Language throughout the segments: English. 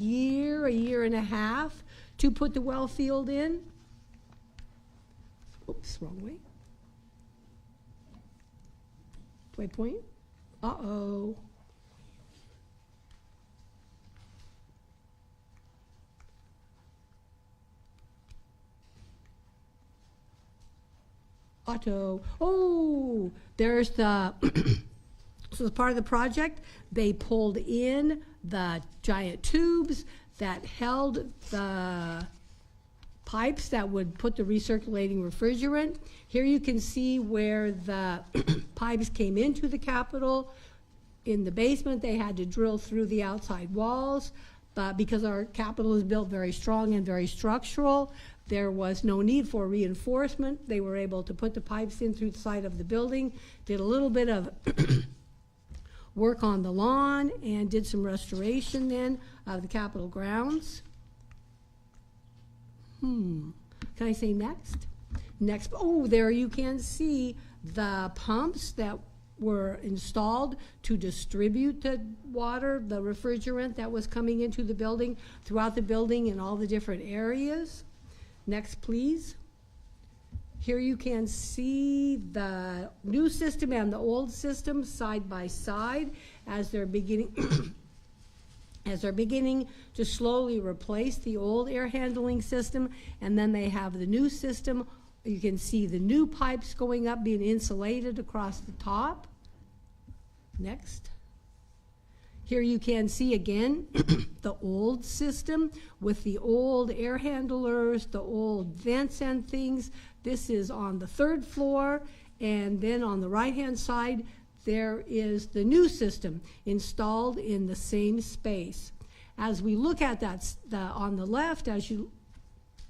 a year and a half to put the well field in. Oops, wrong way. Do I point? Uh-oh. Auto. Oh, there's the, so as part of the project, they pulled in the giant tubes that held the pipes that would put the recirculating refrigerant. Here you can see where the pipes came into the Capitol. In the basement, they had to drill through the outside walls, but because our Capitol is built very strong and very structural, there was no need for reinforcement. They were able to put the pipes in through the side of the building, did a little bit of work on the lawn, and did some restoration then of the Capitol grounds. Can I say next? Next, oh, there you can see the pumps that were installed to distribute the water, the refrigerant that was coming into the building, throughout the building in all the different areas. Next, please. Here you can see the new system and the old system side by side as they're beginning to slowly replace the old air handling system, and then they have the new system. You can see the new pipes going up, being insulated across the top. Next. Here you can see again the old system with the old air handlers, the old vents and things. This is on the 3rd floor, and then on the right-hand side, there is the new system installed in the same space. As we look at that, on the left,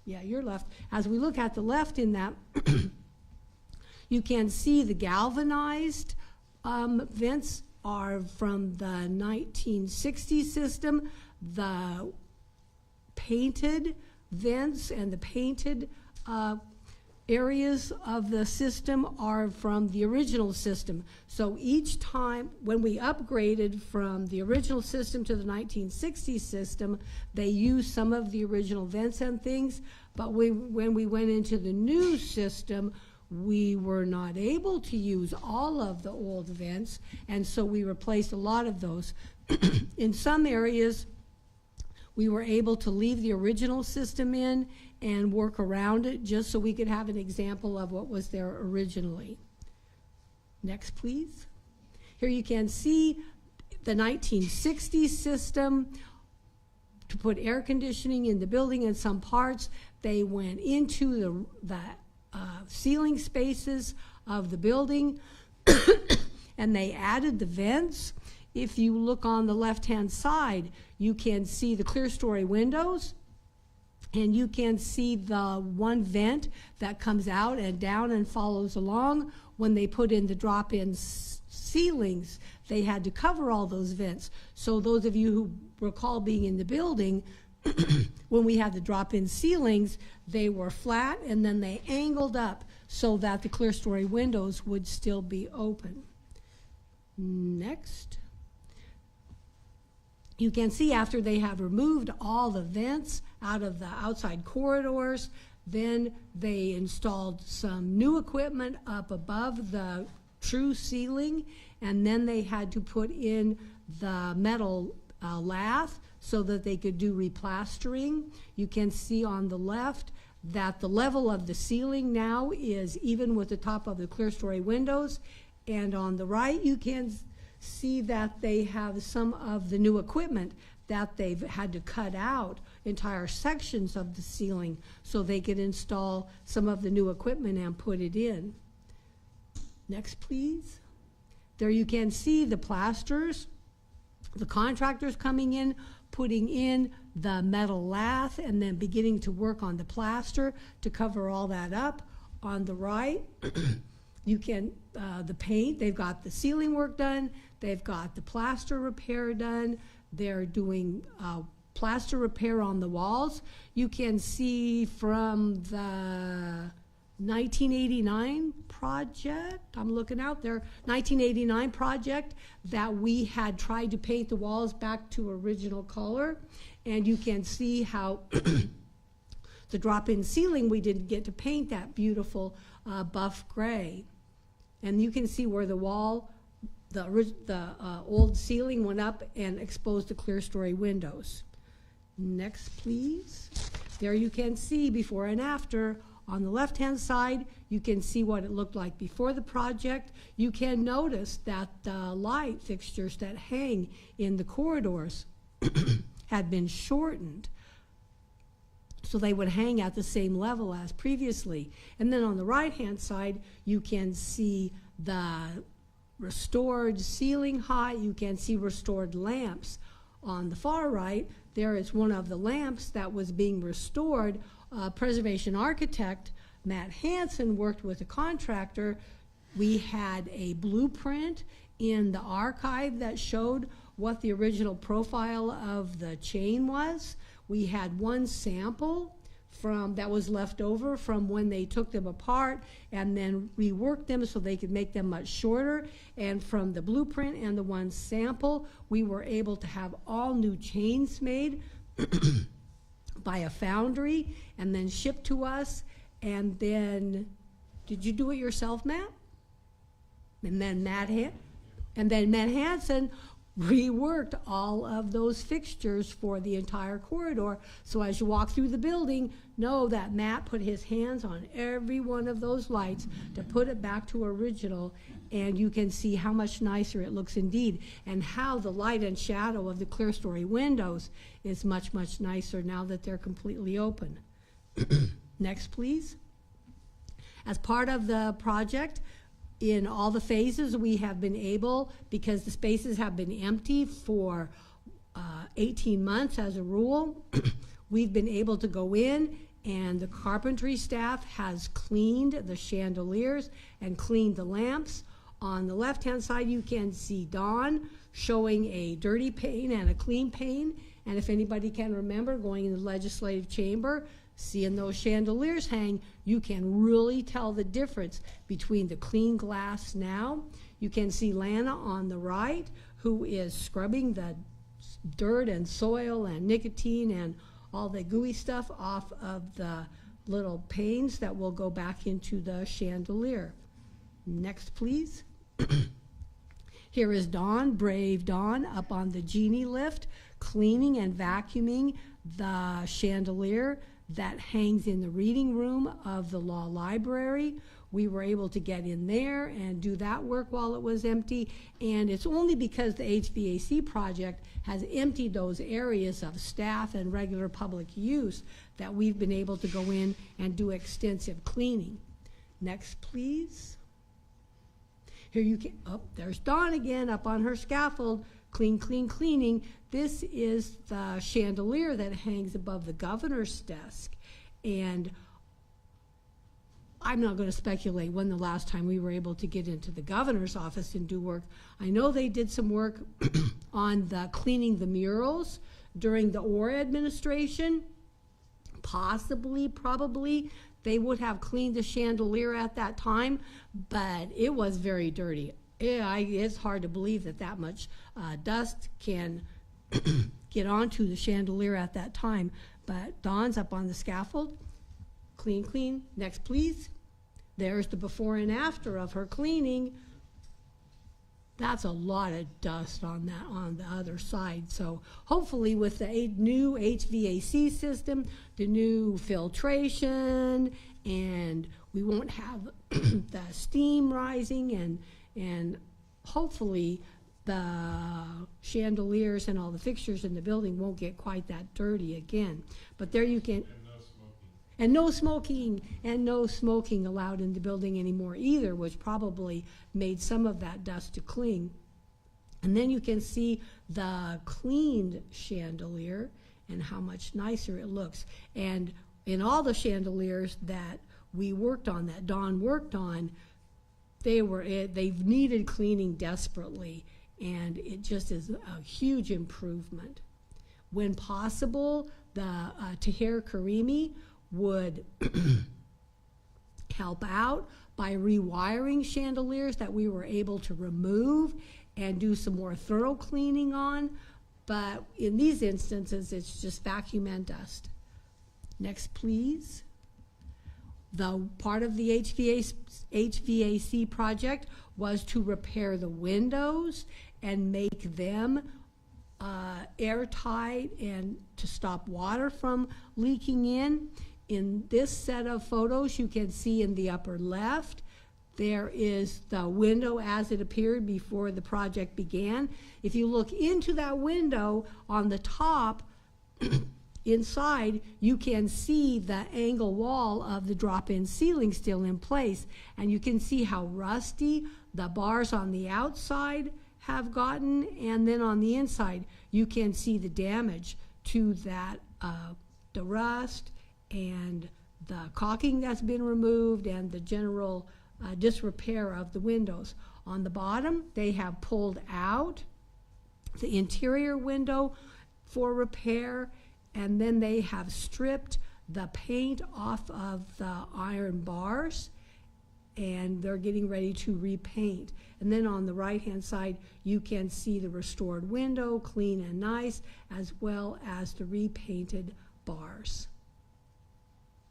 your left, as we look at the left in that, you can see the galvanized vents are from the 1960 system. The painted vents and the painted areas of the system are from the original system. So each time when we upgraded from the original system to the 1960 system, they used some of the original vents and things, but when we went into the new system, we were not able to use all of the old vents, and so we replaced a lot of those. In some areas, we were able to leave the original system in and work around it just so we could have an example of what was there originally. Next, please. Here you can see the 1960s system. To put air conditioning in the building in some parts, they went into the ceiling spaces of the building and they added the vents. If you look on the left-hand side, you can see the clear story windows, and you can see the one vent that comes out and down and follows along. When they put in the drop-in ceilings, they had to cover all those vents. So those of you who recall being in the building, when we had the drop-in ceilings, they were flat and then they angled up so that the clear story windows would still be open. Next. You can see after they have removed all the vents out of the outside corridors, then they installed some new equipment up above the true ceiling, and then they had to put in the metal lath so that they could do replastering. You can see on the left that the level of the ceiling now is even with the top of the clear story windows, and on the right you can see that they have some of the new equipment that they've had to cut out entire sections of the ceiling so they could install some of the new equipment and put it in. Next, please. There you can see the plasters, the contractors coming in, putting in the metal lath and then beginning to work on the plaster to cover all that up. On the right, you can, the paint, they've got the ceiling work done, they've got the plaster repair done, they're doing plaster repair on the walls. You can see from the 1989 project, I'm looking out there, 1989 project that we had tried to paint the walls back to original color, And you can see how the drop-in ceiling, we didn't get to paint that beautiful buff gray. And you can see where the wall, the old ceiling went up and exposed the clear story windows. Next, please. There you can see before and after. On the left-hand side, you can see what it looked like before the project. You can notice that the light fixtures that hang in the corridors had been shortened, so they would hang at the same level as previously. And then on the right-hand side, you can see the restored ceiling height. You can see restored lamps. On the far right, there is one of the lamps that was being restored. Preservation architect Matt Hansen worked with a contractor. We had a blueprint in the archive that showed what the original profile of the chain was. We had one sample that was left over from when they took them apart and then reworked them so they could make them much shorter. And from the blueprint and the one sample, we were able to have all new chains made by a foundry and then shipped to us. And then, did you do it yourself, Matt? And then Matt Hansen reworked all of those fixtures for the entire corridor. So as you walk through the building, know that Matt put his hands on every one of those lights to put it back to original, and you can see how much nicer it looks indeed, and how the light and shadow of the clear story windows is much, much nicer now that they're completely open. Next, please. As part of the project, in all the phases, we have been able, because the spaces have been empty for 18 months as a rule, we've been able to go in, and the carpentry staff has cleaned the chandeliers and cleaned the lamps. On the left-hand side, you can see Dawn showing a dirty pane and a clean pane. And if anybody can remember going in the legislative chamber, seeing those chandeliers hang, you can really tell the difference between the clean glass now. You can see Lana on the right, who is scrubbing the dirt and soil and nicotine and all the gooey stuff off of the little panes that will go back into the chandelier. Next, please. Here is Dawn, brave Dawn, up on the genie lift, cleaning and vacuuming the chandelier that hangs in the reading room of the law library. We were able to get in there and do that work while it was empty, and it's only because the HVAC project has emptied those areas of staff and regular public use that we've been able to go in and do extensive cleaning. Next, please. Here you can, oh, there's Dawn again up on her scaffold, cleaning. This is the chandelier that hangs above the governor's desk. And I'm not going to speculate when the last time we were able to get into the governor's office and do work. I know they did some work on the cleaning the murals during the Orr administration. Possibly, probably, they would have cleaned the chandelier at that time, but it was very dirty. It's hard to believe that that much dust can get onto the chandelier at that time. But Dawn's up on the scaffold, clean. Next, please. There's the before and after of her cleaning. That's a lot of dust on that on the other side. So hopefully with the new HVAC system, the new filtration, and we won't have the steam rising, and hopefully the chandeliers and all the fixtures in the building won't get quite that dirty again. But there you can. And no smoking allowed in the building anymore either, which probably made some of that dust to cling. And then you can see the cleaned chandelier and how much nicer it looks. And in all the chandeliers that we worked on, that Dawn worked on, they've needed cleaning desperately, and it just is a huge improvement. When possible, the Tahir Karimi would help out by rewiring chandeliers that we were able to remove and do some more thorough cleaning on. but in these instances, it's just vacuum and dust. Next, please. The part of the HVAC project was to repair the windows and make them airtight and to stop water from leaking in. In this set of photos, you can see in the upper left, there is the window as it appeared before the project began. If you look into that window on the top, inside, you can see the angle wall of the drop-in ceiling still in place, and you can see how rusty the bars on the outside have gotten, and then on the inside, you can see the damage to that, the rust and the caulking that's been removed and the general disrepair of the windows. On the bottom, they have pulled out the interior window for repair, and then they have stripped the paint off of the iron bars, and they're getting ready to repaint. And then on the right-hand side, you can see the restored window, clean and nice, as well as the repainted bars.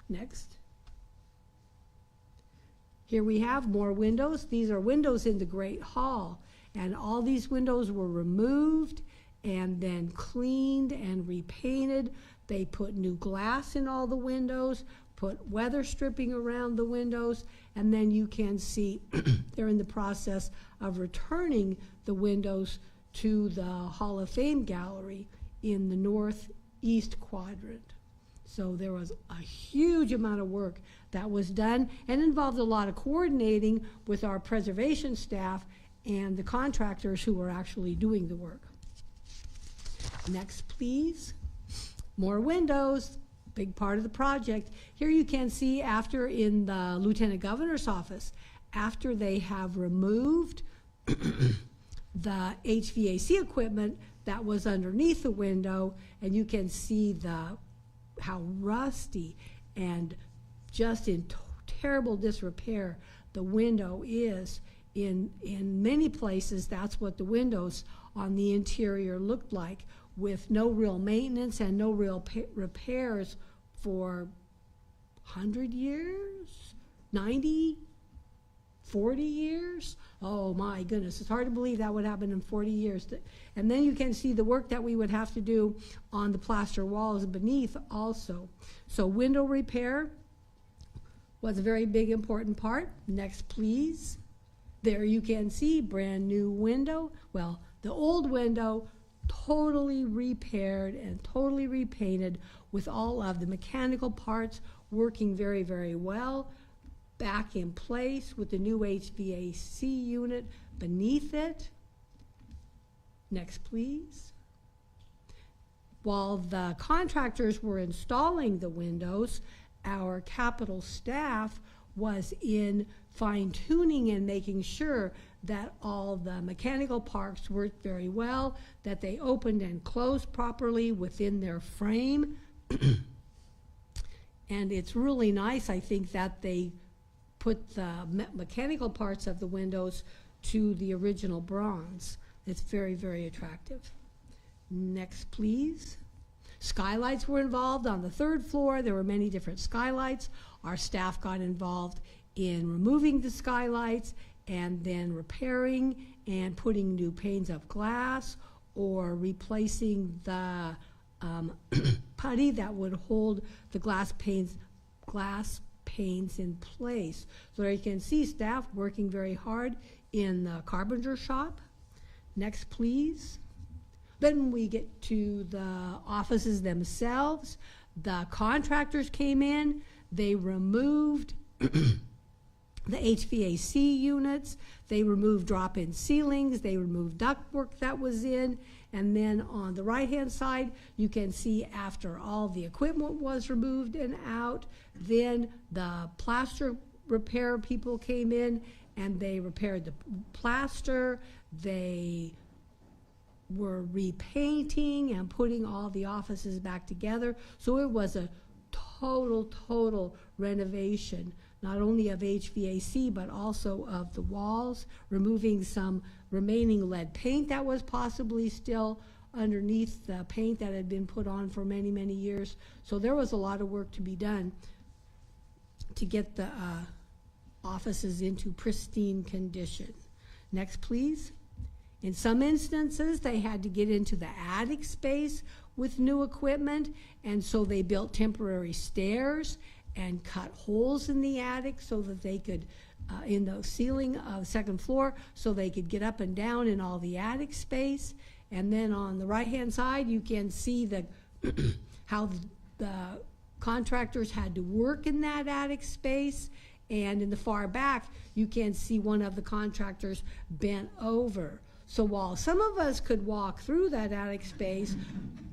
Next. Here we have more windows. These are windows in the Great Hall, and all these windows were removed and then cleaned and repainted. They put new glass in all the windows, put weather stripping around the windows, and then you can see they're in the process of returning the windows to the Hall of Fame gallery in the northeast quadrant. So there was a huge amount of work that was done and involved a lot of coordinating with our preservation staff and the contractors who were actually doing the work. Next, please. More windows, big part of the project. Here you can see after in the Lieutenant Governor's office, after they have removed the HVAC equipment that was underneath the window, and you can see how rusty and just in terrible disrepair the window is. In many places, that's what the windows on the interior looked like, with no real maintenance and no real repairs for 100 years, 90, 40 years. Oh my goodness, it's hard to believe that would happen in 40 years. And then you can see the work that we would have to do on the plaster walls beneath also. So window repair was a very big important part. Next, please. There you can see brand new window. Well, the old window totally repaired and totally repainted with all of the mechanical parts working very, very well, back in place with the new HVAC unit beneath it. Next, please. While the contractors were installing the windows, our capital staff was in fine-tuning and making sure that all the mechanical parts worked very well, that they opened and closed properly within their frame. And it's really nice, I think, that they put the mechanical parts of the windows to the original bronze. It's very, very attractive. Next, please. Skylights were involved on the third floor. There were many different skylights. Our staff got involved in removing the skylights and then repairing and putting new panes of glass or replacing the putty that would hold the glass panes in place. So there you can see staff working very hard in the carpenter shop. Next, please. Then we get to the offices themselves. The contractors came in. They removed the HVAC units. They removed drop-in ceilings. They removed ductwork that was in. And then on the right-hand side, you can see after all the equipment was removed and out, then the plaster repair people came in and they repaired the plaster. They were repainting and putting all the offices back together. So it was a total renovation, not only of HVAC, but also of the walls, removing some remaining lead paint that was possibly still underneath the paint that had been put on for many, many years. So there was a lot of work to be done to get the offices into pristine condition. Next, please. In some instances, they had to get into the attic space with new equipment, and so they built temporary stairs and cut holes in the attic so that they could, in the ceiling of second floor, so they could get up and down in all the attic space. And then on the right-hand side, you can see the how the contractors had to work in that attic space. And in the far back, you can see one of the contractors bent over. So while some of us could walk through that attic space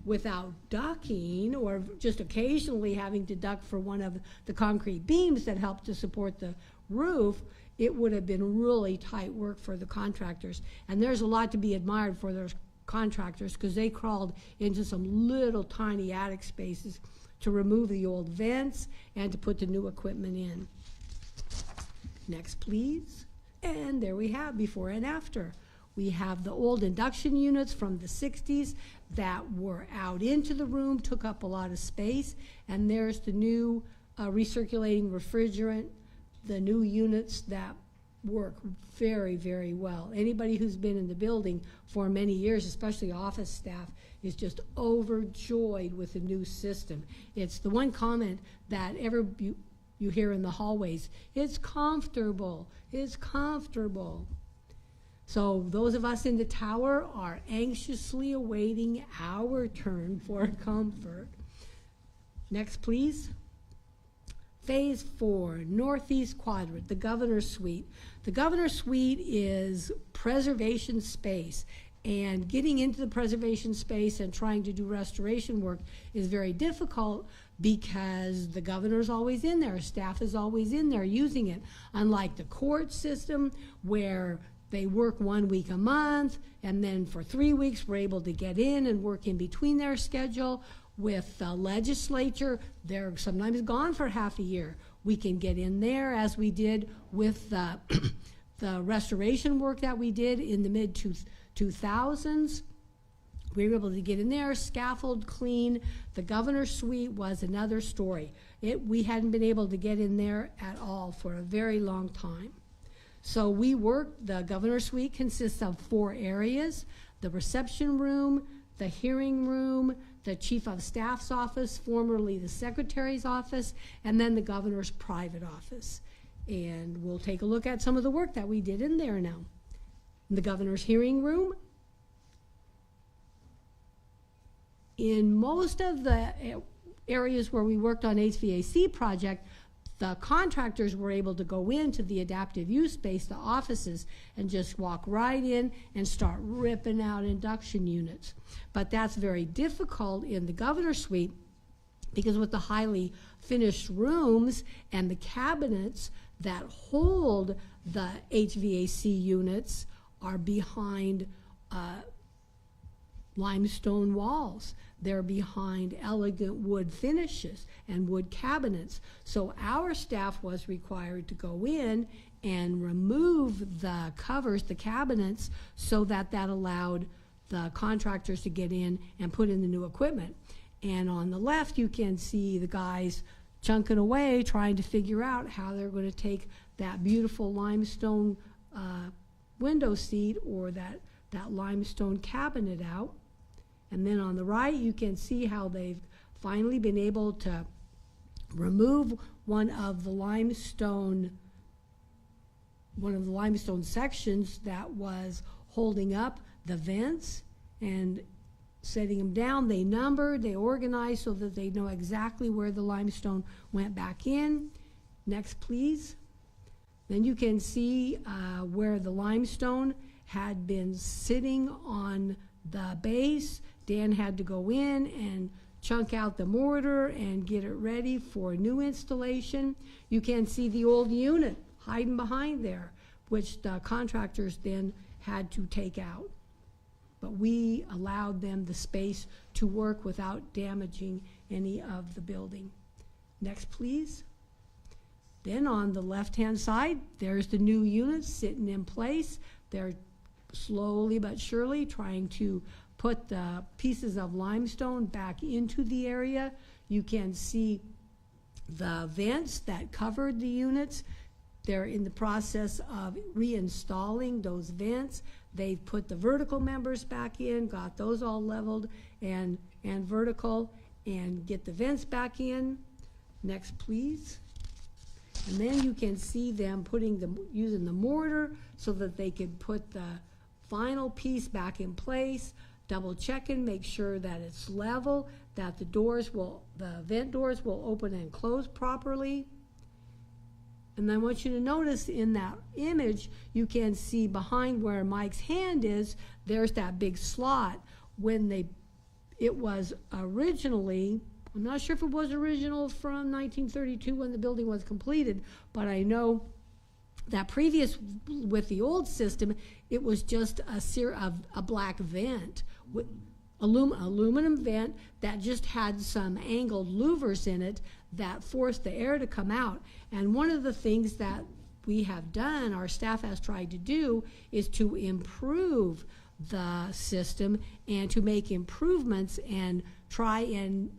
without ducking, or just occasionally having to duck for one of the concrete beams that helped to support the roof, it would have been really tight work for the contractors. And there's a lot to be admired for those contractors, because they crawled into some little tiny attic spaces to remove the old vents and to put the new equipment in. Next, please. And there we have before and after. We have the old induction units from the 60s that were out into the room, took up a lot of space, and there's the new recirculating refrigerant, the new units that work very, very well. Anybody who's been in the building for many years, especially office staff, is just overjoyed with the new system. It's the one comment that you hear in the hallways. It's comfortable. It's comfortable. So those of us in the tower are anxiously awaiting our turn for comfort. Next, please. Phase 4, northeast quadrant, the governor's suite. The governor's suite is preservation space, and getting into the preservation space and trying to do restoration work is very difficult because the governor's always in there, staff is always in there using it, unlike the court system where they work 1 week a month, and then for 3 weeks we're able to get in and work in between their schedule. With the legislature, they're sometimes gone for half a year. We can get in there, as we did with the restoration work that we did in the mid-2000s. We were able to get in there, scaffold, clean. The governor's suite was another story. We hadn't been able to get in there at all for a very long time. So the governor's suite consists of 4 areas: the reception room, the hearing room, the chief of staff's office, formerly the secretary's office, and then the governor's private office. And we'll take a look at some of the work that we did in there now. In the governor's hearing room, in most of the areas where we worked on HVAC project, the contractors were able to go into the adaptive use space, the offices, and just walk right in and start ripping out induction units. But that's very difficult in the governor's suite, because with the highly finished rooms and the cabinets that hold the HVAC units are behind limestone walls. They're behind elegant wood finishes and wood cabinets. So our staff was required to go in and remove the covers, the cabinets, so that allowed the contractors to get in and put in the new equipment. And on the left, you can see the guys chunking away, trying to figure out how they're going to take that beautiful limestone window seat or that limestone cabinet out. And then on the right, you can see how they've finally been able to remove one of the limestone sections that was holding up the vents, and setting them down. They numbered, they organized so that they know exactly where the limestone went back in. Next, please. Then you can see where the limestone had been sitting on the base. Dan had to go in and chunk out the mortar and get it ready for new installation. You can see the old unit hiding behind there, which the contractors then had to take out. But we allowed them the space to work without damaging any of the building. Next, please. Then on the left-hand side, there's the new units sitting in place. They're slowly but surely trying to put the pieces of limestone back into the area. You can see the vents that covered the units. They're in the process of reinstalling those vents. They've put the vertical members back in, got those all leveled and vertical, and get the vents back in. Next, please. And then you can see them using the mortar so that they could put the final piece back in place, double checking, make sure that it's level, that the vent doors will open and close properly. And I want you to notice in that image, you can see behind where Mike's hand is, there's that big slot. It was originally, I'm not sure if it was original from 1932 when the building was completed, but I know that previous with the old system, it was just a black vent, with aluminum vent that just had some angled louvers in it that forced the air to come out. And one of the things that we have done, our staff has tried to do, is to improve the system and to make improvements and try and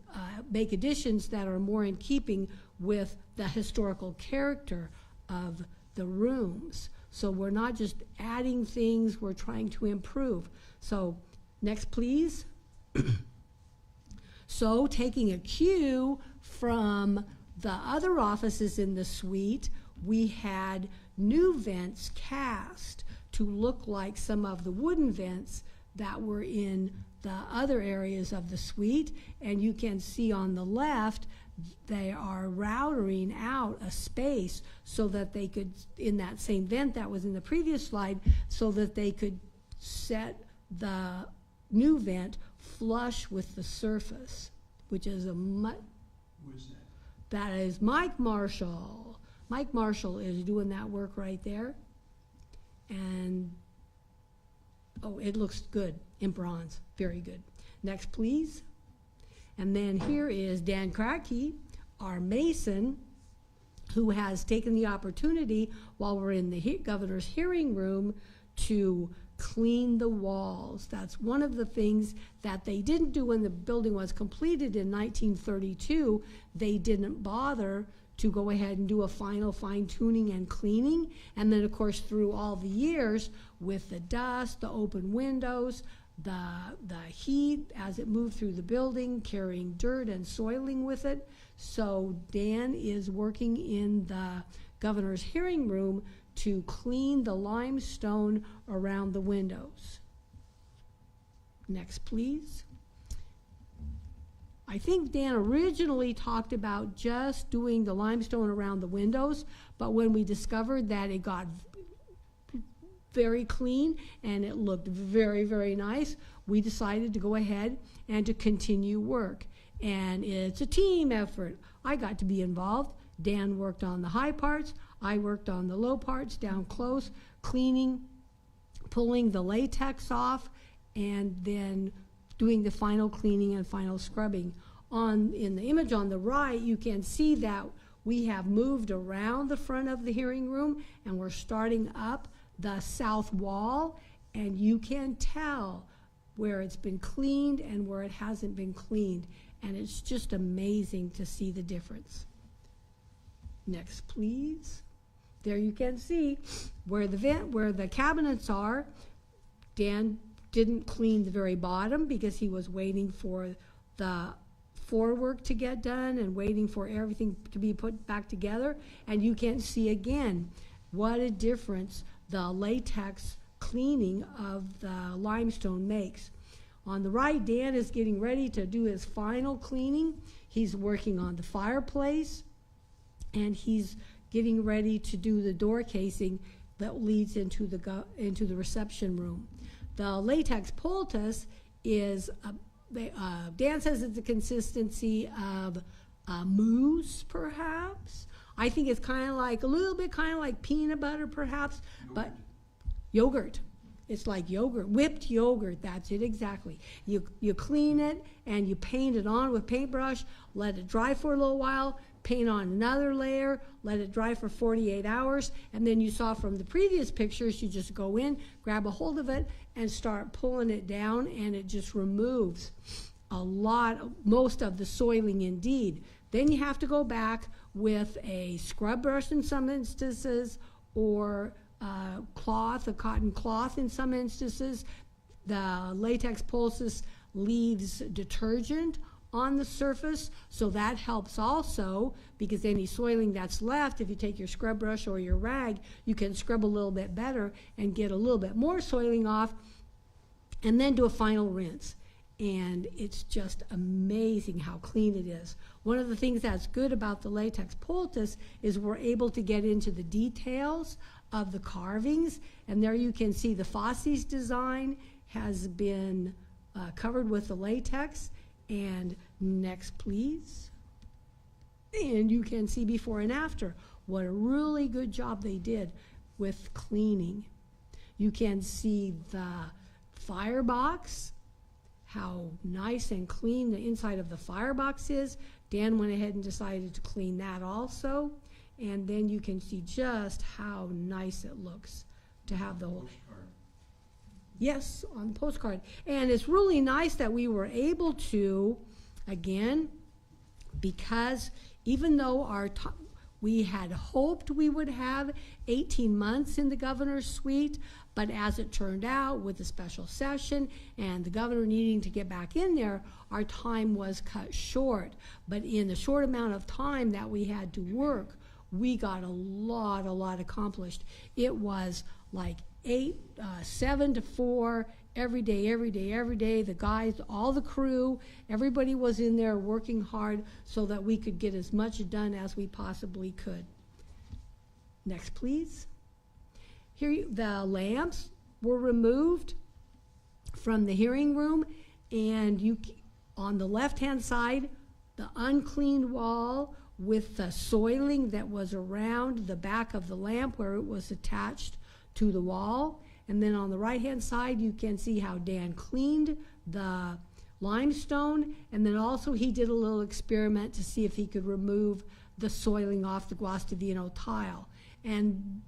make additions that are more in keeping with the historical character of the rooms. So we're not just adding things, we're trying to improve. So next, please. So taking a cue from the other offices in the suite, we had new vents cast to look like some of the wooden vents that were in the other areas of the suite. And you can see on the left, they are routering out a space so that they could, in that same vent that was in the previous slide, so that they could set the new vent flush with the surface, which is Who is that? that is Mike Marshall. Mike Marshall is doing that work right there. And, oh, it looks good in bronze, very good. Next, please. And then here is Dan Kratke, our mason, who has taken the opportunity while we're in the governor's hearing room to clean the walls. That's one of the things that they didn't do when the building was completed in 1932. They didn't bother to go ahead and do a final fine-tuning and cleaning. And then, of course, through all the years, with the dust, the open windows, the heat as it moved through the building, carrying dirt and soiling with it. So Dan is working in the governor's hearing room to clean the limestone around the windows. Next, please. I think Dan originally talked about just doing the limestone around the windows, but when we discovered that it got very clean and it looked very, very nice, we decided to go ahead and to continue work. And it's a team effort. I got to be involved. Dan worked on the high parts. I worked on the low parts down close, cleaning, pulling the latex off, and then doing the final cleaning and final scrubbing. In the image on the right, you can see that we have moved around the front of the hearing room and we're starting up the south wall, and you can tell where it's been cleaned and where it hasn't been cleaned. And it's just amazing to see the difference. Next, please. There you can see where the cabinets are. Dan didn't clean the very bottom because he was waiting for the floor work to get done and waiting for everything to be put back together. And you can see again what a difference the latex cleaning of the limestone makes. On the right, Dan is getting ready to do his final cleaning. He's working on the fireplace, and he's getting ready to do the door casing that leads into the reception room. The latex poultice is, Dan says it's the consistency of mousse, perhaps. I think it's kind of like, a little bit kind of like peanut butter, perhaps, but yogurt. It's like yogurt, whipped yogurt, that's it exactly. You clean it and you paint it on with paintbrush, let it dry for a little while, paint on another layer, let it dry for 48 hours, and then you saw from the previous pictures, you just go in, grab a hold of it, and start pulling it down, and it just removes most of the soiling indeed. Then you have to go back with a scrub brush in some instances, or a cotton cloth in some instances. The latex poultice leaves detergent on the surface, so that helps also, because any soiling that's left, if you take your scrub brush or your rag, you can scrub a little bit better and get a little bit more soiling off, and then do a final rinse. And it's just amazing how clean it is. One of the things that's good about the latex poultice is we're able to get into the details of the carvings, and there you can see the Fosse's design has been covered with the latex. And next, please. And you can see before and after what a really good job they did with cleaning. You can see the firebox, how nice and clean the inside of the firebox is. Dan went ahead and decided to clean that also. And then you can see just how nice it looks to have the whole... Postcard. Yes, on the postcard. And it's really nice that we were able to, again, because even though we had hoped we would have 18 months in the governor's suite, but as it turned out, with the special session and the governor needing to get back in there, our time was cut short. But in the short amount of time that we had to work, we got a lot accomplished. It was like 7 to 4 every day. The guys, all the crew, everybody was in there working hard so that we could get as much done as we possibly could. Next, please. Here, the lamps were removed from the hearing room, and on the left-hand side, the uncleaned wall with the soiling that was around the back of the lamp where it was attached to the wall. And then on the right-hand side, you can see how Dan cleaned the limestone, and then also he did a little experiment to see if he could remove the soiling off the Guastavino tile. And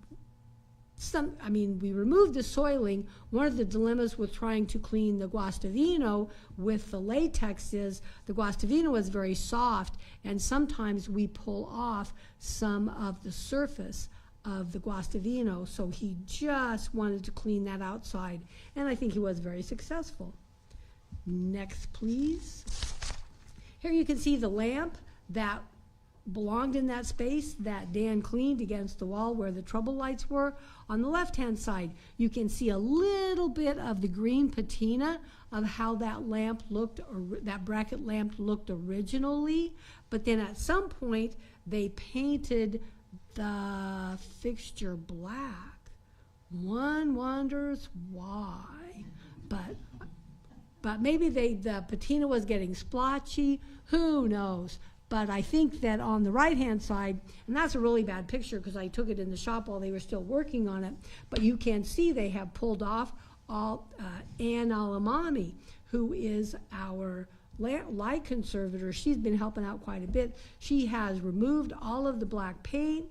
we removed the soiling. One of the dilemmas with trying to clean the Guastavino with the latex is the Guastavino is very soft, and sometimes we pull off some of the surface of the Guastavino, so he just wanted to clean that outside, and I think he was very successful. Next, please. Here you can see the lamp that belonged in that space that Dan cleaned against the wall where the trouble lights were. On the left-hand side, you can see a little bit of the green patina of how that lamp looked, or that bracket lamp looked originally, but then at some point they painted the fixture black. One wonders why, but maybe the patina was getting splotchy, who knows. But I think that on the right-hand side, and that's a really bad picture because I took it in the shop while they were still working on it, but you can see they have pulled off Ann Alamami, who is our light conservator. She's been helping out quite a bit. She has removed all of the black paint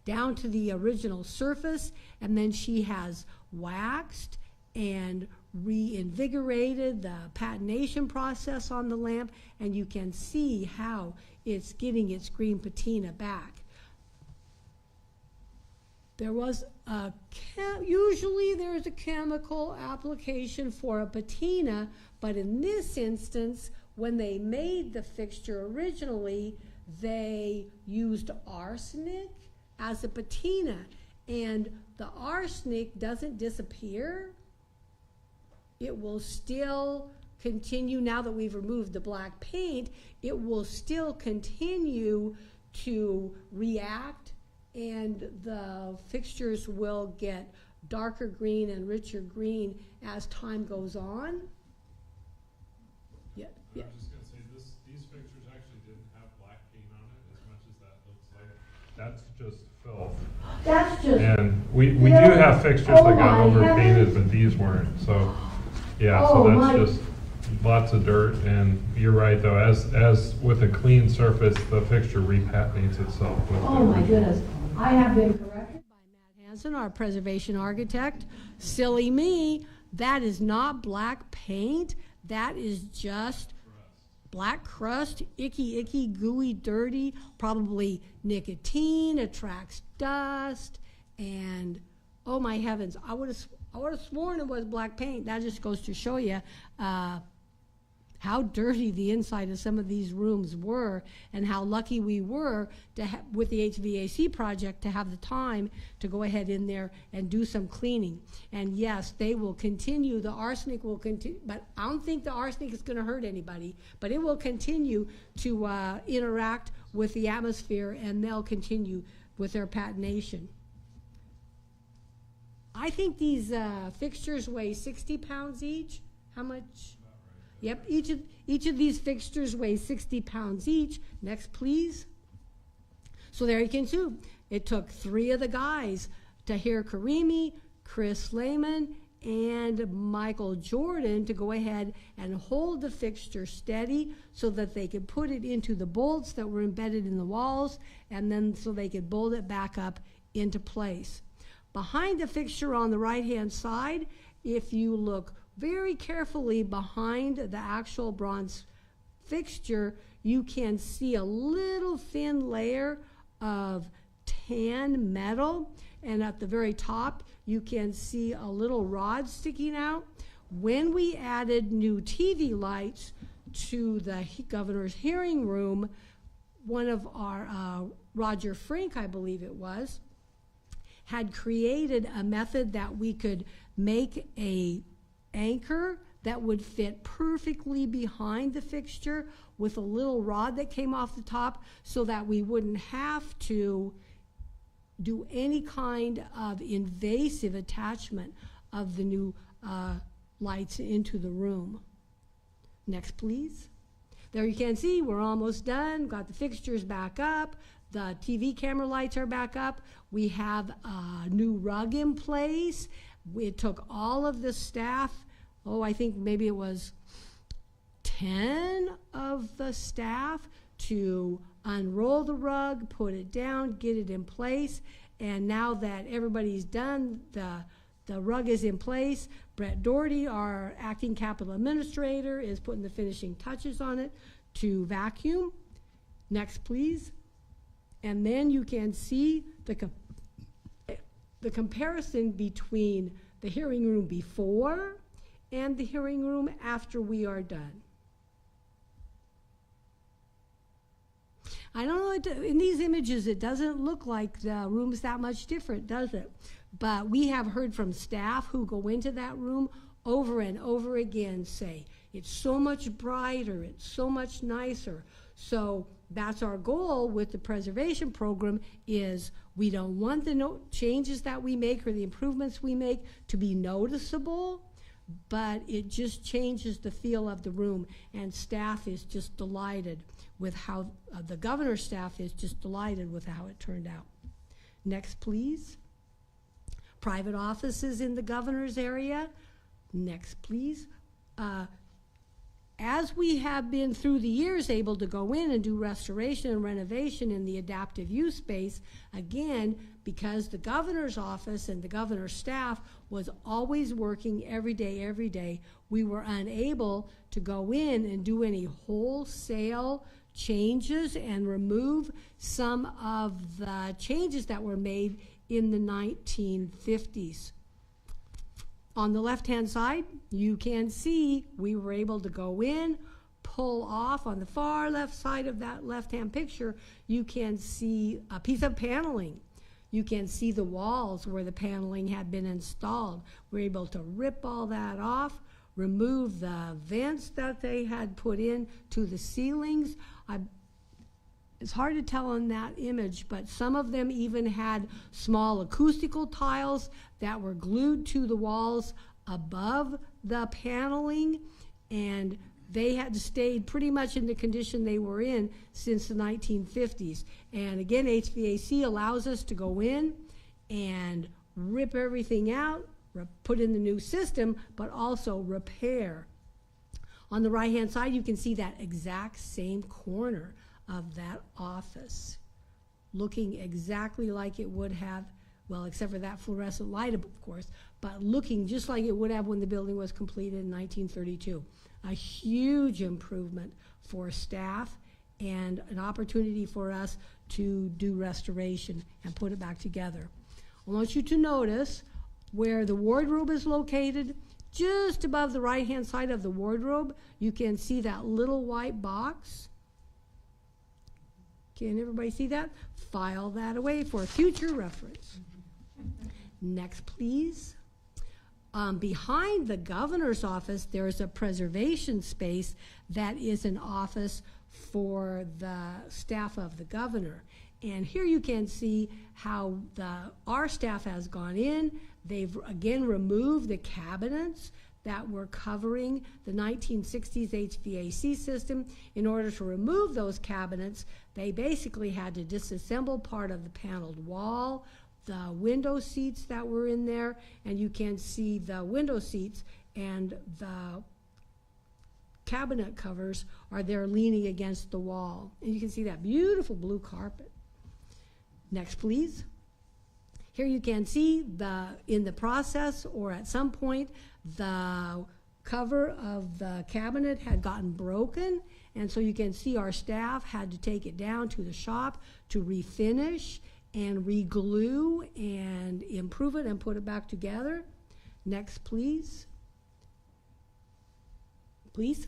down to the original surface, and then she has waxed and reinvigorated the patination process on the lamp, and you can see how it's getting its green patina back. There was usually there's a chemical application for a patina, but in this instance, when they made the fixture originally, they used arsenic as a patina, and the arsenic doesn't disappear. It will still continue, now that we've removed the black paint, it will still continue to react, and the fixtures will get darker green and richer green as time goes on. Yeah. I was just going to say, these fixtures actually didn't have black paint on it as much as that looks like. That's just filth. That's just, And we do know, have fixtures oh that got my overpainted, heavens. but these weren't, so, yeah, Oh so my- that's just lots of dirt, and you're right, though, as with a clean surface, the fixture repaints itself with oh my the- goodness. I have been corrected by Matt Hansen, our preservation architect. Silly me, that is not black paint. That is just black crust, icky, gooey, dirty, probably nicotine, attracts dust, and oh my heavens, I would have sworn it was black paint. That just goes to show you how dirty the inside of some of these rooms were, and how lucky we were to with the HVAC project to have the time to go ahead in there and do some cleaning. And yes, they will continue, the arsenic will continue, but I don't think the arsenic is going to hurt anybody, but it will continue to interact with the atmosphere, and they'll continue with their patination. I think these fixtures weigh 60 pounds each. How much? Yep, each of these fixtures weighs 60 pounds each. Next, please. So there you can see. It took 3 of the guys, Tahir Karimi, Chris Lehman, and Michael Jordan, to go ahead and hold the fixture steady so that they could put it into the bolts that were embedded in the walls, and then so they could bolt it back up into place. Behind the fixture on the right-hand side, if you look very carefully behind the actual bronze fixture, you can see a little thin layer of tan metal, and at the very top you can see a little rod sticking out. When we added new TV lights to the governor's hearing room, one of our, Roger Frank, I believe it was, had created a method that we could make a anchor that would fit perfectly behind the fixture with a little rod that came off the top, so that we wouldn't have to do any kind of invasive attachment of the new lights into the room. Next, please. There you can see we're almost done. Got the fixtures back up. The TV camera lights are back up. We have a new rug in place. It took all of the staff, I think maybe it was 10 of the staff, to unroll the rug, put it down, get it in place. And now that everybody's done, the rug is in place. Brett Doherty, our acting capital administrator, is putting the finishing touches on it to vacuum. Next, please. And then you can see the comparison between the hearing room before and the hearing room after we are done. I don't know, in these images it doesn't look like the room's that much different, does it? But we have heard from staff who go into that room over and over again say, it's so much brighter, it's so much nicer. So that's our goal with the preservation program, is we don't want the changes that we make or the improvements we make to be noticeable, but it just changes the feel of the room, and staff is just delighted with how, the governor's staff is just delighted with how it turned out. Next, please. Private offices in the governor's area. Next, please. As we have been through the years able to go in and do restoration and renovation in the adaptive use space, again, because the governor's office and the governor's staff was always working every day, we were unable to go in and do any wholesale changes and remove some of the changes that were made in the 1950s. On the left-hand side, you can see we were able to go in, pull off. On the far left side of that left-hand picture, you can see a piece of paneling. You can see the walls where the paneling had been installed. We're able to rip all that off, remove the vents that they had put in to the ceilings. It's hard to tell on that image, but some of them even had small acoustical tiles that were glued to the walls above the paneling, and they had stayed pretty much in the condition they were in since the 1950s. And again, HVAC allows us to go in and rip everything out, put in the new system, but also repair. On the right-hand side, you can see that exact same corner of that office, looking exactly like it would have, well, except for that fluorescent light, of course, but looking just like it would have when the building was completed in 1932. A huge improvement for staff and an opportunity for us to do restoration and put it back together. I want you to notice where the wardrobe is located. Just above the right-hand side of the wardrobe, you can see that little white box. Can everybody see that? File that away for future reference. Next, please. Behind the governor's office, there's a preservation space that is an office for the staff of the governor. And here you can see how our staff has gone in. They've again removed the cabinets that were covering the 1960s HVAC system. In order to remove those cabinets, they basically had to disassemble part of the paneled wall, the window seats that were in there, and you can see the window seats and the cabinet covers are there leaning against the wall. And you can see that beautiful blue carpet. Next, please. Here you can see in the process, or at some point, the cover of the cabinet had gotten broken, and so you can see our staff had to take it down to the shop to refinish and re-glue and improve it and put it back together. Next, please. Please.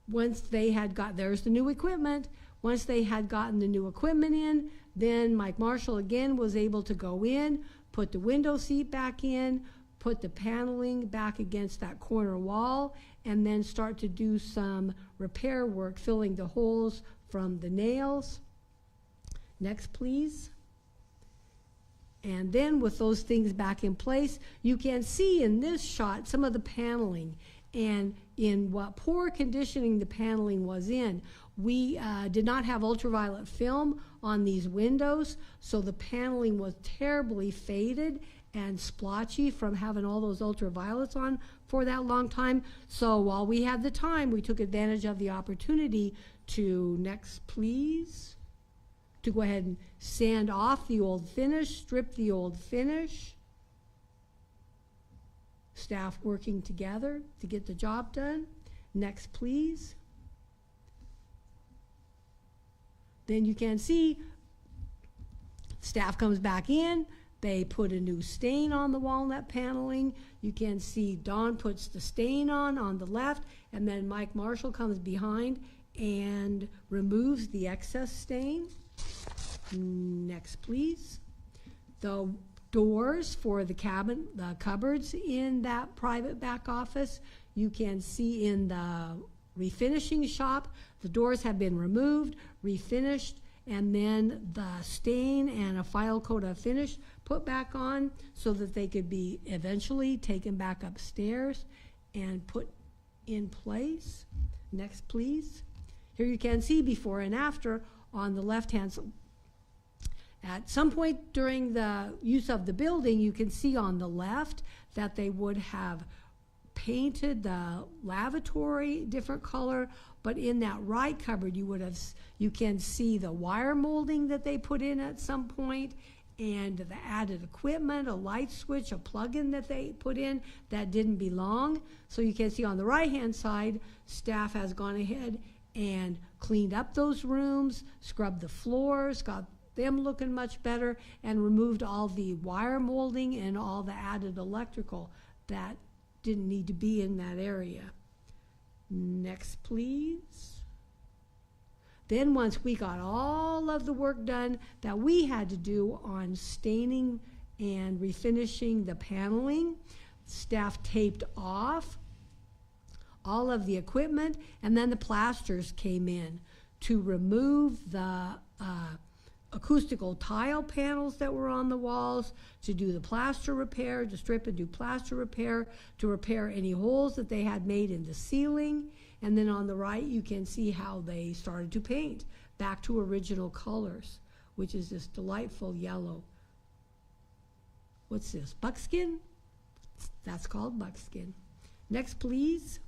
Once they had there's the new equipment. Once they had gotten the new equipment in, then Mike Marshall again was able to go in, put the window seat back in, put the paneling back against that corner wall, and then start to do some repair work, filling the holes from the nails. Next, please. And then with those things back in place, you can see in this shot some of the paneling and in what poor conditioning the paneling was in. We did not have ultraviolet film on these windows, so the paneling was terribly faded and splotchy from having all those ultraviolets on for that long time. So while we had the time, we took advantage of the opportunity to, next please, to go ahead and sand off the old finish, strip the old finish. Staff working together to get the job done. Next, please. Then you can see staff comes back in. They put a new stain on the walnut paneling. You can see Dawn puts the stain on the left, and then Mike Marshall comes behind and removes the excess stain. Next, please. The doors for the cupboards in that private back office, you can see in the refinishing shop, the doors have been removed, refinished, and then the stain and a file coat of finish put back on so that they could be eventually taken back upstairs and put in place. Next, please. Here you can see before and after on the left-hand side. At some point during the use of the building, you can see on the left that they would have painted the lavatory different color, but in that right cupboard you can see the wire molding that they put in at some point, and the added equipment, a light switch, a plug-in that they put in that didn't belong. So you can see on the right-hand side, staff has gone ahead and cleaned up those rooms, scrubbed the floors, got them looking much better, and removed all the wire molding and all the added electrical that didn't need to be in that area. Next, please. Then once we got all of the work done that we had to do on staining and refinishing the paneling, staff taped off all of the equipment, and then the plasters came in to remove the acoustical tile panels that were on the walls, to do the plaster repair, to strip and do plaster repair, to repair any holes that they had made in the ceiling. And then on the right, you can see how they started to paint back to original colors, which is this delightful yellow. what's this, buckskin? That's called buckskin. Next, please.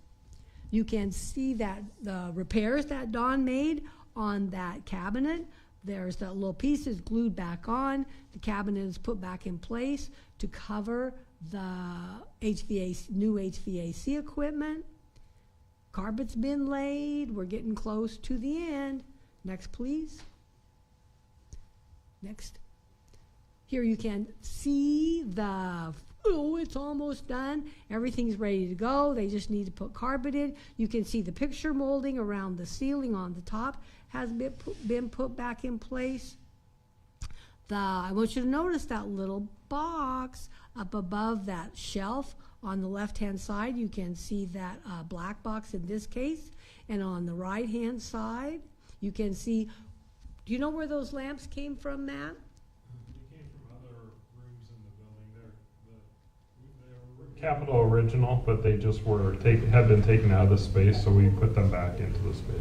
You can see that the repairs that Dawn made on that cabinet. There's that little piece is glued back on. The cabinet is put back in place to cover the new HVAC equipment. Carpet's been laid. We're getting close to the end. Next, please. Next. Here you can see it's almost done. Everything's ready to go. They just need to put carpet in. You can see the picture molding around the ceiling on the top has been put back in place. I want you to notice that little box up above that shelf on the left-hand side. You can see that black box in this case. And on the right-hand side, you can see, do you know where those lamps came from, Matt? They came from other rooms in the building. They're Capital original, but they just had been taken out of the space, so we put them back into the space.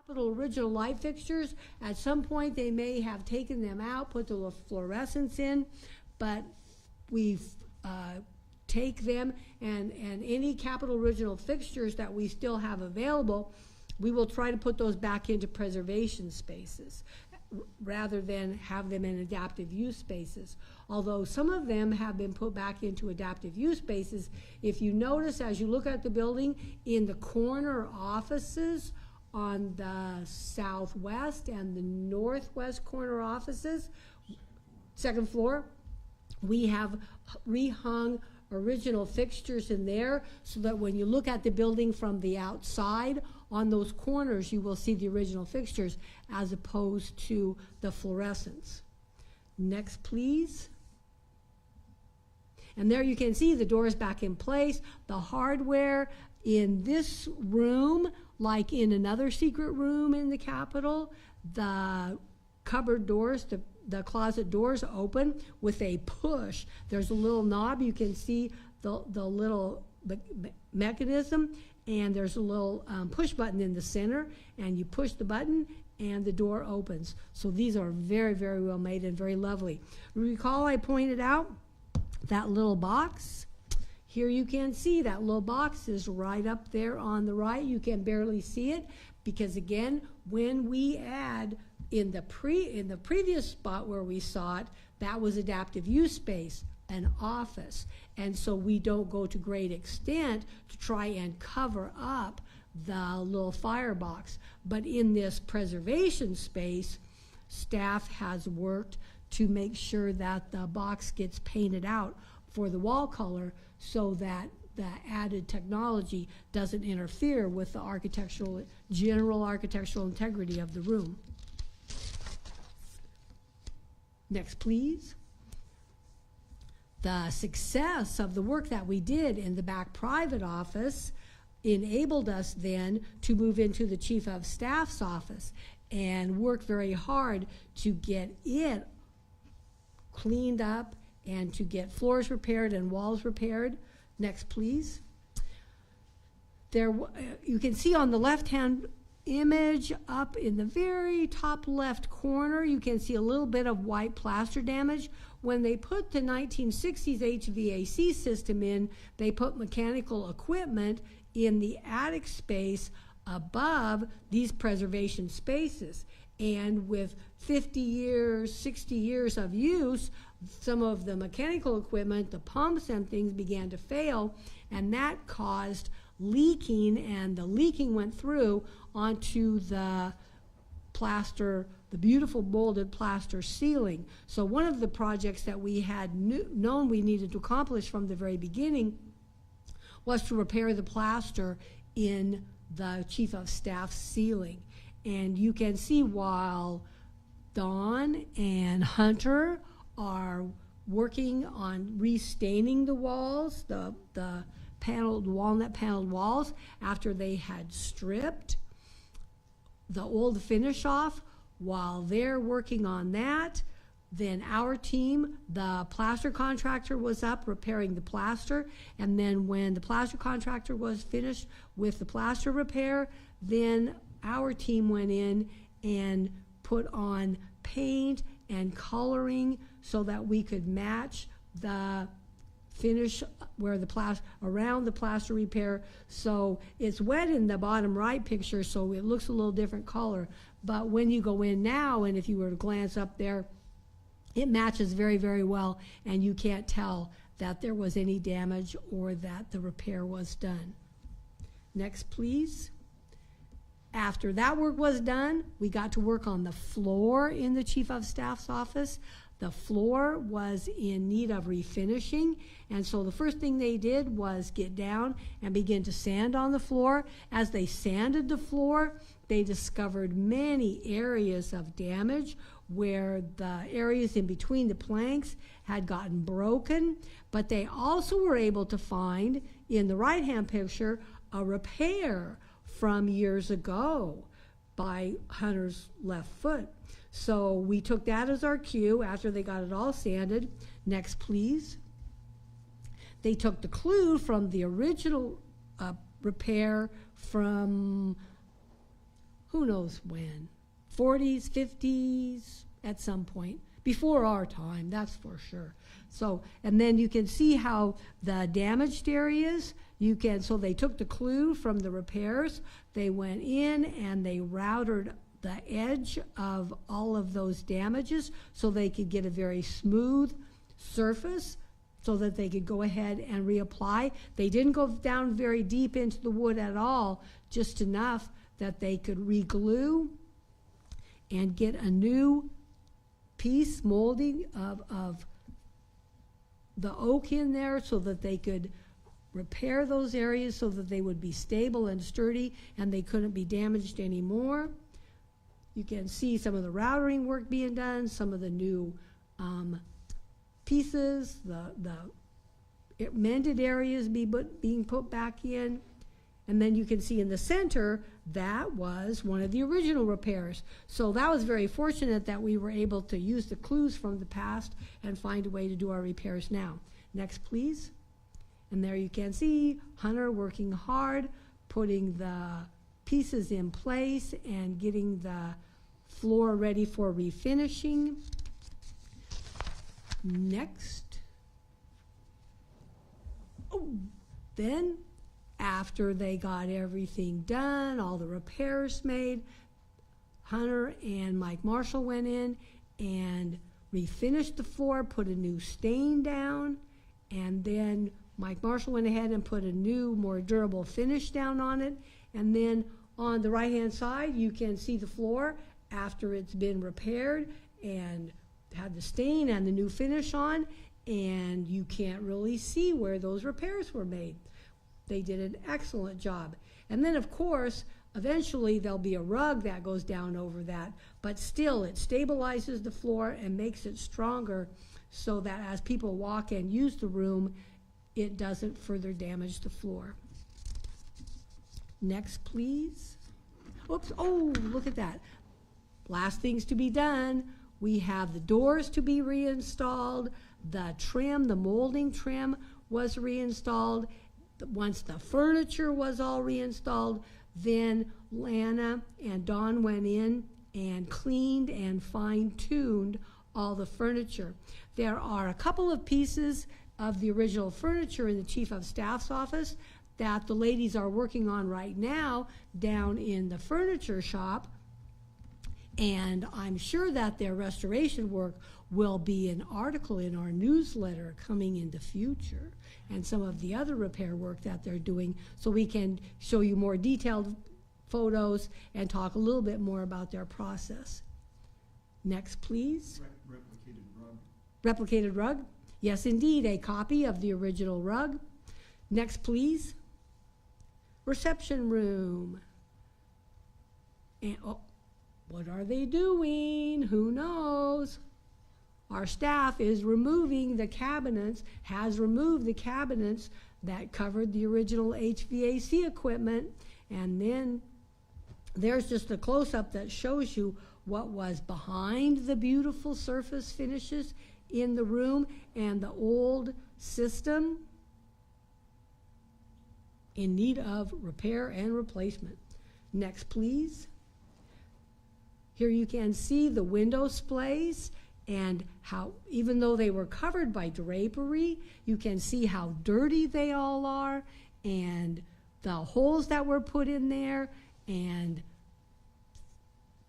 Capital original light fixtures, at some point they may have taken them out, put the fluorescents in, but we take them and any Capital original fixtures that we still have available, we will try to put those back into preservation spaces rather than have them in adaptive use spaces. Although some of them have been put back into adaptive use spaces, if you notice as you look at the building, in the corner offices on the southwest and the northwest corner offices, second floor, we have rehung original fixtures in there so that when you look at the building from the outside, on those corners you will see the original fixtures as opposed to the fluorescents. Next, please. And there you can see the doors back in place. The hardware in this room, like in another secret room in the Capitol, the cupboard doors, the closet doors open with a push. There's a little knob. You can see the little mechanism, and there's a little push button in the center, and you push the button and the door opens. So these are very, very well made and very lovely. Recall I pointed out that little box. Here you can see that little box is right up there on the right. You can barely see it because, again, when we add in the previous spot where we saw it, that was adaptive use space, an office. And so we don't go to great extent to try and cover up the little firebox. But in this preservation space, staff has worked to make sure that the box gets painted out for the wall color so that the added technology doesn't interfere with the general architectural integrity of the room. Next, please. The success of the work that we did in the back private office enabled us then to move into the Chief of Staff's office and work very hard to get it cleaned up and to get floors repaired and walls repaired. Next, please. There, you can see on the left-hand image up in the very top left corner, you can see a little bit of white plaster damage. When they put the 1960s HVAC system in, they put mechanical equipment in the attic space above these preservation spaces. And with 50 years, 60 years of use, some of the mechanical equipment, the pumps and things began to fail, and that caused leaking, and the leaking went through onto the plaster, the beautiful molded plaster ceiling. So one of the projects that we had known we needed to accomplish from the very beginning was to repair the plaster in the Chief of Staff's ceiling. And you can see while Dawn and Hunter are working on restaining the walls, the paneled, walnut paneled walls, after they had stripped the old finish off. While they're working on that, then our team, the plaster contractor, was up repairing the plaster, and then when the plaster contractor was finished with the plaster repair, then our team went in and put on paint and coloring so that we could match the finish where the around the plaster repair. So it's wet in the bottom right picture, so it looks a little different color. But when you go in now, and if you were to glance up there, it matches very, very well, and you can't tell that there was any damage or that the repair was done. Next, please. After that work was done, we got to work on the floor in the Chief of Staff's office. The floor was in need of refinishing, and so the first thing they did was get down and begin to sand on the floor. As they sanded the floor, they discovered many areas of damage where the areas in between the planks had gotten broken, but they also were able to find, in the right-hand picture, a repair from years ago by Hunter's left foot. So we took that as our cue after they got it all sanded. Next, please. They took the clue from the original repair from who knows when, 40s, 50s, at some point, before our time, that's for sure. So, and then you can see how the damaged areas, so they took the clue from the repairs, they went in and they routed the edge of all of those damages so they could get a very smooth surface so that they could go ahead and reapply. They didn't go down very deep into the wood at all, just enough that they could re-glue and get a new piece molding of the oak in there so that they could repair those areas so that they would be stable and sturdy and they couldn't be damaged anymore. You can see some of the routering work being done, some of the new pieces, the mended areas being put back in. And then you can see in the center, that was one of the original repairs. So that was very fortunate that we were able to use the clues from the past and find a way to do our repairs now. Next, please. And there you can see Hunter working hard, putting the pieces in place and getting the floor ready for refinishing. Next. Oh, then after they got everything done, all the repairs made, Hunter and Mike Marshall went in and refinished the floor, put a new stain down, and then Mike Marshall went ahead and put a new, more durable finish down on it. And then on the right-hand side, you can see the floor after it's been repaired and had the stain and the new finish on, and you can't really see where those repairs were made. They did an excellent job. And then, of course, eventually there'll be a rug that goes down over that, but still it stabilizes the floor and makes it stronger so that as people walk and use the room, it doesn't further damage the floor. Next, please. Oops, oh, look at that. Last things to be done. We have the doors to be reinstalled. The trim, the molding trim was reinstalled. Once the furniture was all reinstalled, then Lana and Dawn went in and cleaned and fine-tuned all the furniture. There are a couple of pieces of the original furniture in the Chief of Staff's office that the ladies are working on right now down in the furniture shop, and I'm sure that their restoration work will be an article in our newsletter coming in the future, and some of the other repair work that they're doing, so we can show you more detailed photos and talk a little bit more about their process. Next, please. Replicated rug. Replicated rug? Yes, indeed, a copy of the original rug. Next, please. Reception room. And, oh, what are they doing? Who knows? Our staff is removing the cabinets, has removed the cabinets that covered the original HVAC equipment, and then there's just a close-up that shows you what was behind the beautiful surface finishes in the room and the old system in need of repair and replacement. Next, please. Here you can see the window splays and how, even though they were covered by drapery, you can see how dirty they all are, and the holes that were put in there, and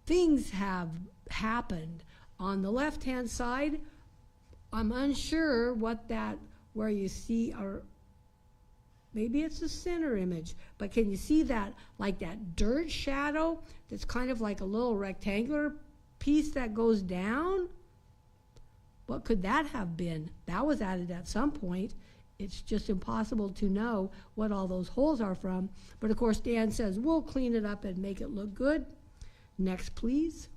things have happened. On the left-hand side, I'm unsure what that, where you see, or maybe it's the center image, but can you see that, like that dirt shadow that's kind of like a little rectangular piece that goes down? What could that have been? That was added at some point. It's just impossible to know what all those holes are from. But of course, Dan says, we'll clean it up and make it look good. Next, please.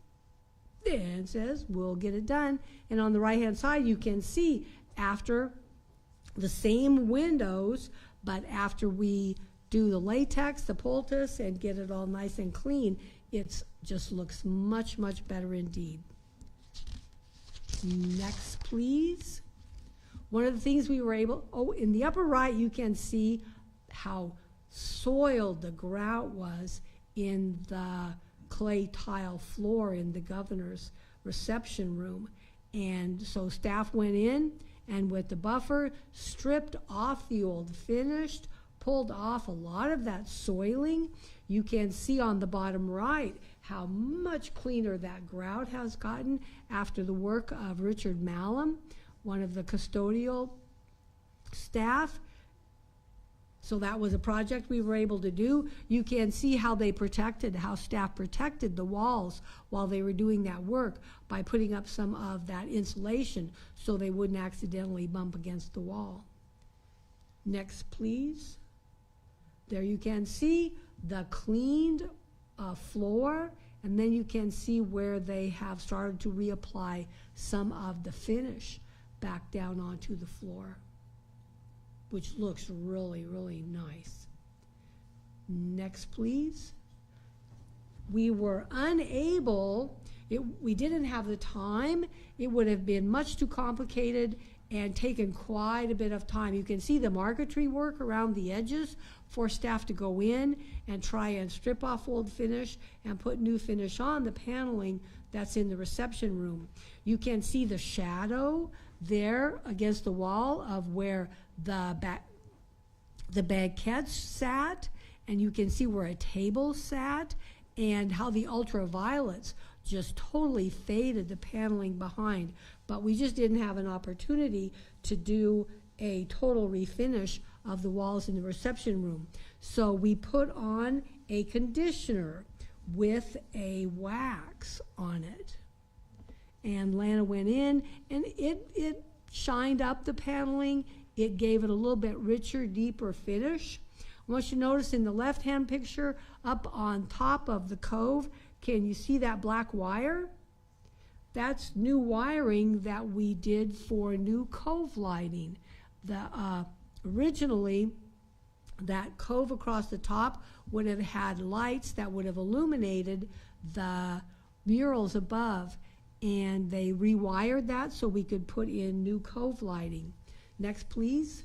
Dan says, we'll get it done. And on the right-hand side, you can see after the same windows, but after we do the latex, the poultice, and get it all nice and clean, it just looks much, much better indeed. Next, please. One of the things we were able, in the upper right, you can see how soiled the grout was in the clay tile floor in the governor's reception room. And so staff went in and with the buffer stripped off the old finished, pulled off a lot of that soiling. You can see on the bottom right how much cleaner that grout has gotten after the work of Richard Malum, one of the custodial staff. So that was a project we were able to do. You can see how they protected, how staff protected the walls while they were doing that work by putting up some of that insulation so they wouldn't accidentally bump against the wall. Next, please. There you can see the cleaned floor, and then you can see where they have started to reapply some of the finish back down onto the floor, which looks really, really nice. Next, please. We were unable, we didn't have the time. It would have been much too complicated and taken quite a bit of time. You can see the marquetry work around the edges for staff to go in and try and strip off old finish and put new finish on the paneling that's in the reception room. You can see the shadow there against the wall of where the banquettes sat, and you can see where a table sat and how the ultraviolets just totally faded the paneling behind. But we just didn't have an opportunity to do a total refinish of the walls in the reception room. So we put on a conditioner with a wax on it. And Lana went in and it shined up the paneling. It gave it a little bit richer, deeper finish. I want you to notice in the left-hand picture up on top of the cove, can you see that black wire? That's new wiring that we did for new cove lighting. Originally, that cove across the top would have had lights that would have illuminated the murals above, and they rewired that so we could put in new cove lighting. Next, please.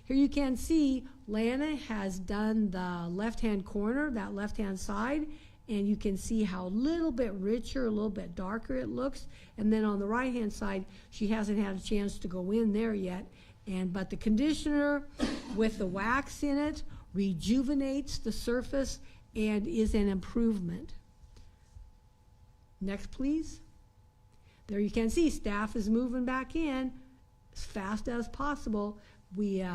Here you can see Lana has done the left-hand corner, that left-hand side, and you can see how a little bit richer, a little bit darker it looks. And then on the right-hand side, she hasn't had a chance to go in there yet. But the conditioner with the wax in it rejuvenates the surface and is an improvement. Next, please. There you can see staff is moving back in as fast as possible. We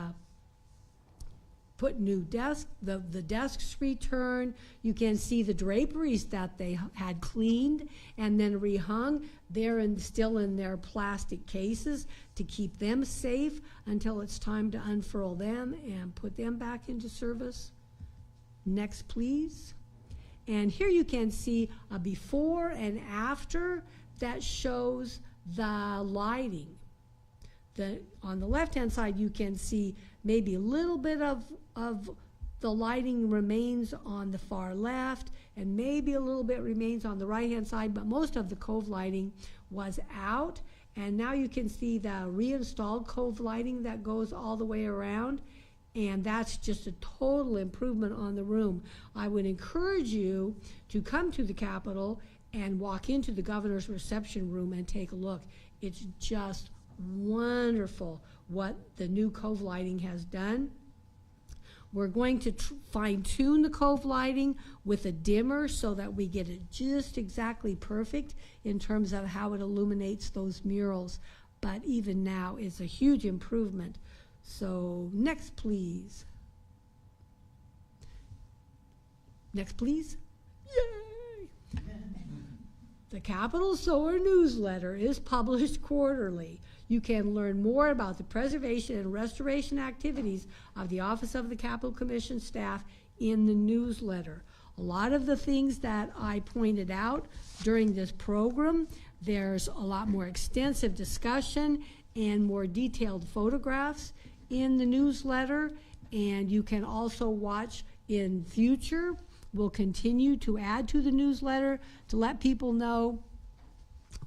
put new desks, the desks returned. You can see the draperies that they had cleaned and then rehung. They're still in their plastic cases to keep them safe until it's time to unfurl them and put them back into service. Next, please. And here you can see a before and after that shows the lighting. On the left-hand side, you can see maybe a little bit of the lighting remains on the far left, and maybe a little bit remains on the right-hand side, but most of the cove lighting was out. And now you can see the reinstalled cove lighting that goes all the way around, and that's just a total improvement on the room. I would encourage you to come to the Capitol and walk into the governor's reception room and take a look. It's just wonderful what the new cove lighting has done. We're going to fine-tune the cove lighting with a dimmer so that we get it just exactly perfect in terms of how it illuminates those murals. But even now, it's a huge improvement. So next, please. Next, please. Yay! The Capitol Solar newsletter is published quarterly. You can learn more about the preservation and restoration activities of the Office of the Capitol Commission staff in the newsletter. A lot of the things that I pointed out during this program, there's a lot more extensive discussion and more detailed photographs in the newsletter, and you can also watch in future. We'll continue to add to the newsletter to let people know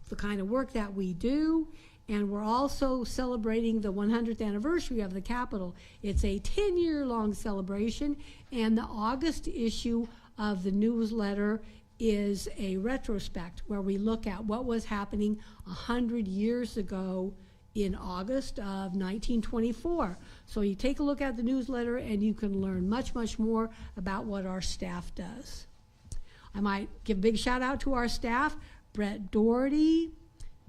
the kind of work that we do. And we're also celebrating the 100th anniversary of the Capitol. It's a 10-year-long celebration, and the August issue of the newsletter is a retrospect where we look at what was happening 100 years ago in August of 1924. So you take a look at the newsletter and you can learn much, much more about what our staff does. I might give a big shout out to our staff, Brett Doherty,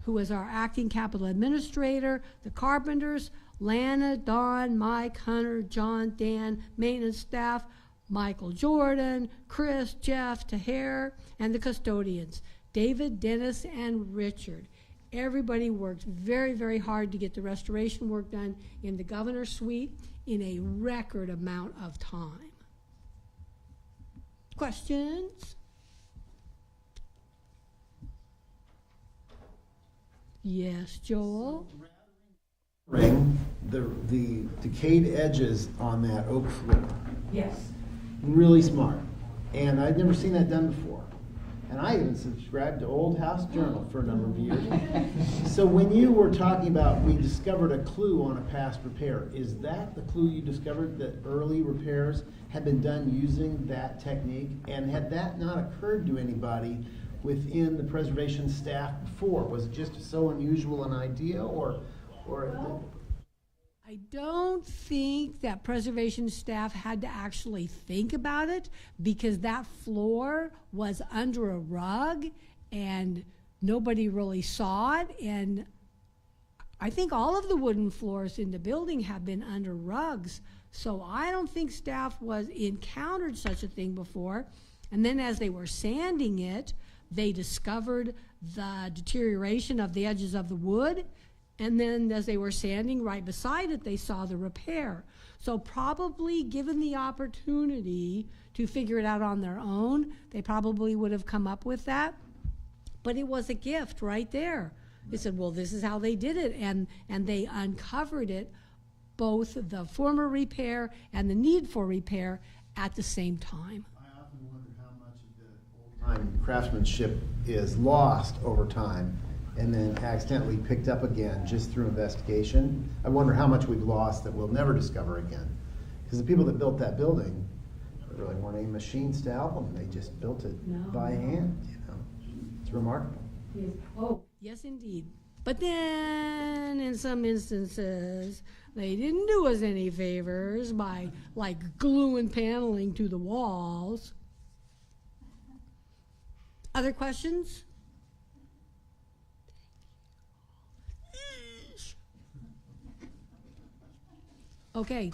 who is our acting Capitol Administrator, the Carpenters, Lana, Don, Mike, Hunter, John, Dan, maintenance staff, Michael Jordan, Chris, Jeff, Taher, and the custodians, David, Dennis, and Richard. Everybody worked very, very hard to get the restoration work done in the governor's suite in a record amount of time. Questions? Yes, Joel? The decayed edges on that oak floor. Yes. Really smart. And I'd never seen that done before. And I even subscribed to Old House Journal for a number of years. So when you were talking about we discovered a clue on a past repair, is that the clue you discovered, that early repairs had been done using that technique? And had that not occurred to anybody within the preservation staff before? Was it just so unusual an idea, or I don't think that preservation staff had to actually think about it, because that floor was under a rug and nobody really saw it. And I think all of the wooden floors in the building have been under rugs. So I don't think staff was encountered such a thing before. And then as they were sanding it, they discovered the deterioration of the edges of the wood. And then as they were sanding right beside it, they saw the repair. So probably given the opportunity to figure it out on their own, they probably would have come up with that. But it was a gift right there. They said, well, this is how they did it. And they uncovered it, both the former repair and the need for repair at the same time. I often wonder how much of the old-time craftsmanship is lost over time and then accidentally picked up again just through investigation. I wonder how much we've lost that we'll never discover again. Because the people that built that building, there really weren't any machines to help them. They just built it by hand, you know. It's remarkable. Yes. Oh, yes, indeed. But then, in some instances, they didn't do us any favors by, like, gluing paneling to the walls. Other questions? Okay.